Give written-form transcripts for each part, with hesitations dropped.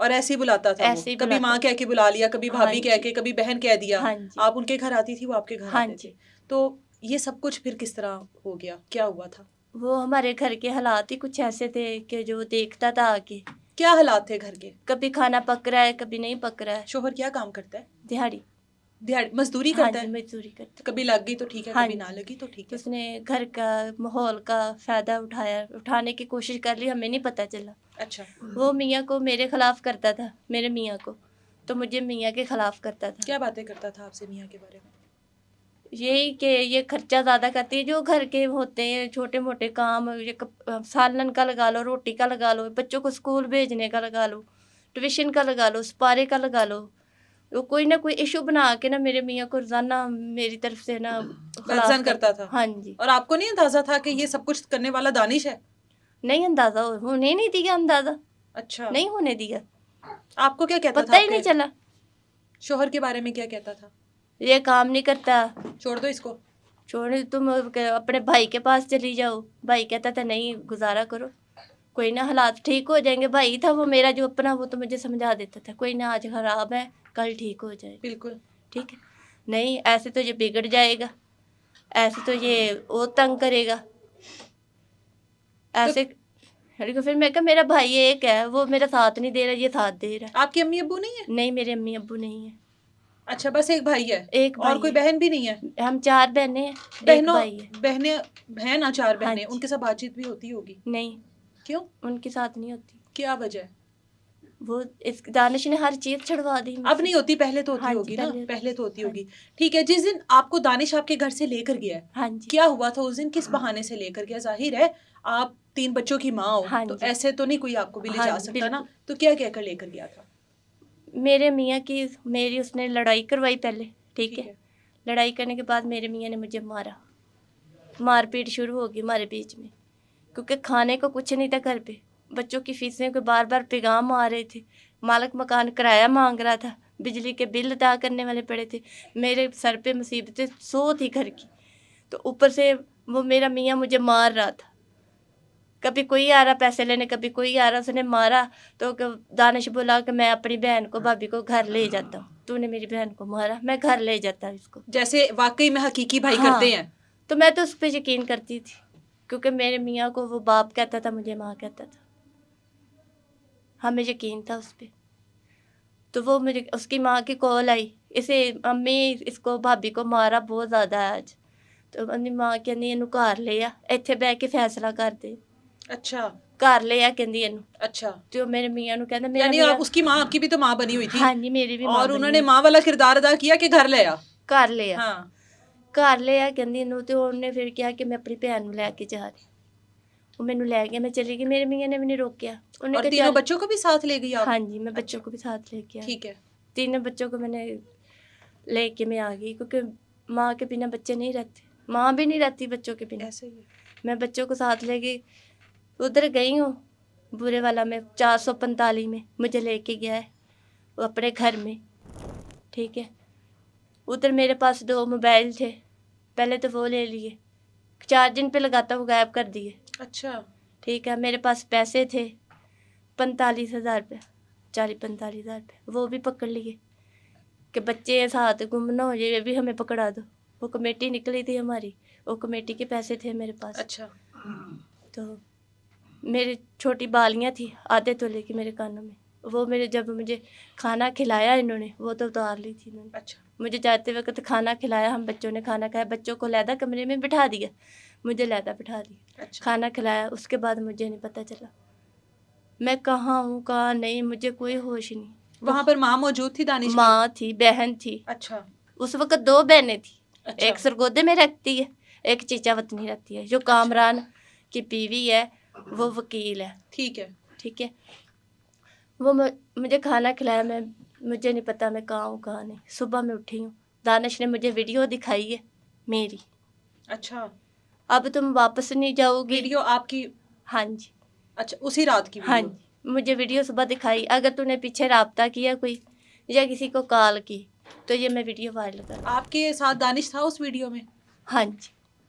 اور ایسے ہی بلاتا تھا وہ، کبھی ماں کہہ کے بلا لیا، کبھی بھابھی کہہ کے، کبھی بہن کہہ دیا، آپ ان کے گھر آتی تھی، وہ آپ کے گھر آتے تھے. تو یہ سب کچھ پھر کس طرح ہو گیا، کیا ہوا تھا؟ وہ ہمارے گھر کے حالات ہی کچھ ایسے تھے کہ جو دیکھتا تھا آگے. کیا حالات تھے گھر کے؟ کبھی کھانا پک رہا ہے، کبھی نہیں پک رہا ہے. شوہر کیا کام کرتا ہے؟ دیہاڑی مزدوری کرتا ہے؟ مزدوری کرتا ہے. کبھی لگ گئی تو ٹھیک ہے، کبھی نہ لگی تو ٹھیک ہے. اس نے گھر کا ماحول کا فائدہ اٹھانے کی کوشش کر لی، ہمیں نہیں پتہ چلا. اچھا. وہ میاں کو میرے خلاف کرتا تھا، میرے میاں کو، تو مجھے میاں کے خلاف کرتا تھا. کیا باتیں کرتا تھا آپ سے میاں کے بارے میں؟ یہی کہ یہ خرچہ زیادہ کرتی ہے، جو گھر کے ہوتے ہیں چھوٹے موٹے کام، سالن کا لگا لو، روٹی کا لگا لو، بچوں کو اسکول بھیجنے کا لگا لو، ٹیوشن کا لگا لو، سپارے کا لگا لو، کوئی نہ کوئی ایشو بنا کے نا میرے میاں کو روزانہ میری طرف سے نا بدزن کرتا تھا. ہاں جی. اور آپ کو نہیں اندازہ تھا کہ یہ سب کچھ کرنے والا دانش ہے؟ نہیں اندازہ ہونے نہیں دیا، اندازہ اچھا نہیں ہونے دیا. آپ کو کیا کہتا تھا؟ پتہ ہی نہیں چلا. شوہر کے بارے میں کیا کہتا تھا؟ یہ کام نہیں کرتا، چھوڑ دو اس کو، چھوڑ، تم اپنے بھائی کے پاس چلی جاؤ. بھائی کہتا تھا نہیں گزارا کرو، کوئی نہ حالات ٹھیک ہو جائیں گے. بھائی تھا وہ میرا جو اپنا، وہ تو مجھے سمجھا دیتا تھا کوئی نہ آج خراب ہے کل ٹھیک ہو جائے. بالکل ٹھیک ہے، نہیں ایسے تو یہ بگڑ جائے گا، ایسے تو یہ اور تنگ کرے گا ایسے. پھر میں کہا میرا بھائی ایک ہے، وہ میرا ساتھ نہیں دے رہا، یہ ساتھ دے رہا. آپ کے امی ابو نہیں ہیں؟ نہیں میرے امی ابو نہیں ہیں. اچھا، بس ایک بھائی ہے؟ ایک بھائی اور کوئی ہے. بہن بھی نہیں ہے؟ ہم 4 بہنیں ہیں، ایک بھائی ہے. بہنیں ہیں نا 4 بہنیں، ان کے ساتھ بات چیت بھی ہوتی ہوگی؟ نہیں. کیوں؟ ان کے ساتھ نہیں ہوتی. کیا وجہ ہے؟ وہ اس دانش نے ہر چیز چھڑوا دی. اب نہیں ہوتی، پہلے تو ہوتی ہوگی نا، پہلے تو ہوتی ہوگی. ٹھیک ہے، جس دن آپ کو دانش آپ کے گھر سے لے کر گیا ہے، کیا ہوا تھا اس دن؟ کس بہانے سے لے کر گیا؟ ظاہر ہے آپ 3 بچوں کی ماں ہو، تو ایسے تو نہیں کوئی آپ کو بھی لے جا سکتا نا. تو کیا کہہ کر لے کر گیا تھا؟ میرے میاں کی میری اس نے لڑائی کروائی پہلے. ٹھیک ہے، لڑائی کرنے کے بعد میرے میاں نے مجھے مارا. مار پیٹ شروع ہوگی ہمارے بیچ میں، کیونکہ کھانے کو کچھ نہیں تھا گھر پہ. بچوں کی فیسیں کو بار بار پیغام آ رہے تھے، مالک مکان کرایہ مانگ رہا تھا، بجلی کے بل ادا کرنے والے پڑے تھے، میرے سر پہ مصیبتیں 100 تھی گھر کی. تو اوپر سے وہ میرا میاں مجھے مار رہا تھا. کبھی کوئی آ رہا پیسے لینے، کبھی کوئی آ رہا. اس نے مارا تو دانش بولا کہ میں اپنی بہن کو بھابھی کو گھر لے جاتا ہوں، تو نے میری بہن کو مارا، میں گھر لے جاتا اس کو. جیسے واقعی میں حقیقی بھائی کرتے ہیں. تو میں تو اس پہ یقین کرتی تھی، کیونکہ میرے میاں کو وہ باپ کہتا تھا، مجھے ماں کہتا تھا، ہمیں یقین تھا اس پہ. تو وہ مجھے اس کی ماں کی کال آئی، اسے امی اس کو بھابھی کو مارا بہت زیادہ ہے آج. تو اپنی ماں کہنی اینو گھر لے آ، ایتھے بہ کے فیصلہ کر دے. اچھا، گھر لے آ کہندی اینو. اچھا، جو میرے میاں نو کہندا، میرا یعنی میاں آپ اس کی ماں، آپ کی بھی تو ماں بنی ہوئی تھی. ہاں جی، میری بھی ماں اور بنی انہوں نے ماں والا کردار ادا کیا کہ گھر لے آ، گھر لے آ. ہاں، گھر لے آ کہندی اینو. تو انہوں نے پھر کیا کہ میں اپنی بہن نو لے کے جا رہی. وہ مینوں لے گیا، میں چلی گئی. میرے میاں نے بھی نہیں روکیا. اور 3 بچوں کو بھی ساتھ لے گئی آپ؟ ہاں جی، میں بچوں کو بھی ساتھ لے کے آئی. ٹھیک ہے. 3 بچوں کو میں نے لے کے میں آ گئی، کیونکہ ماں کے بنا بچے نہیں رہتے، ماں بھی نہیں رہتی بچوں کے بنا. ایسے ہی میں بچوں کو ساتھ لے گئی. ادھر گئی ہوں برے والا میں 445 میں مجھے لے کے گیا ہے وہ اپنے گھر میں. ٹھیک ہے، ادھر میرے پاس 2 موبائل تھے، پہلے تو وہ لے لیے، چارجنگ پہ لگاتا وہ غائب کر دیے. اچھا، ٹھیک ہے، میرے پاس پیسے تھے 45,000 روپے، 40-45,000 روپے، وہ بھی پکڑ لیے کہ بچے ساتھ گم نہ ہو جائے، یہ بھی ہمیں پکڑا دو. وہ کمیٹی نکلی تھی ہماری، وہ کمیٹی کے پیسے تھے میرے پاس. اچھا. تو میری چھوٹی بالیاں تھیں آدھے تولے کی میرے کانوں میں، وہ میرے جب مجھے کھانا کھلایا انہوں نے، وہ تو اتار لی تھی انہوں نے. اچھا. مجھے جاتے وقت کھانا کھلایا، ہم بچوں نے کھانا کھایا، بچوں کو علیحدہ کمرے میں بٹھا دیا، مجھے علیحدہ بٹھا دیا. اچھا. کھانا کھلایا، اس کے بعد مجھے نہیں پتہ چلا میں کہاں ہوں کہاں نہیں، مجھے کوئی ہوش نہیں. وہاں پر ماں موجود تھی دانش کی؟ ماں تھی، بہن تھی. اچھا. اس وقت 2 بہنیں تھیں. اچھا. ایک سرگودے میں رہتی ہے، ایک چیچا وطنی رہتی ہے، جو کامران کی بیوی ہے، وہ وکیل ہے. ٹھیک ہے. ٹھیک ہے، وہ مجھے کھانا کھلایا، مجھے نہیں پتا میں کہاں ہوں کہاں نہیں. صبح میں اٹھی ہوں، دانش نے مجھے ویڈیو دکھائی ہے میری. اچھا. اب تم واپس نہیں جاؤ گی. ویڈیو آپ کی؟ ہاں جی. اچھا، اسی رات کی ویڈیو؟ ہاں جی، مجھے ویڈیو صبح دکھائی. اگر تو نے پیچھے رابطہ کیا کوئی یا کسی کو کال کی تو یہ میں ویڈیو وائرل کر. آپ کے ساتھ دانش تھا اس ویڈیو میں؟ ہاں جی.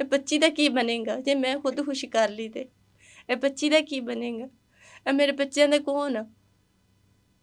ਇਹ ਬੱਚੀ ਦਾ ਕੀ ਬਣੇਗਾ ਜੇ ਮੈਂ ਖੁਦ ਖੁਸ਼ ਕਰ ਲਈ ਤੇ ਇਹ ਬੱਚੀ ਦਾ ਕੀ ਬਣੇਗਾ, ਇਹ ਮੇਰੇ ਬੱਚਿਆਂ ਦਾ ਕੌਣ ਆ।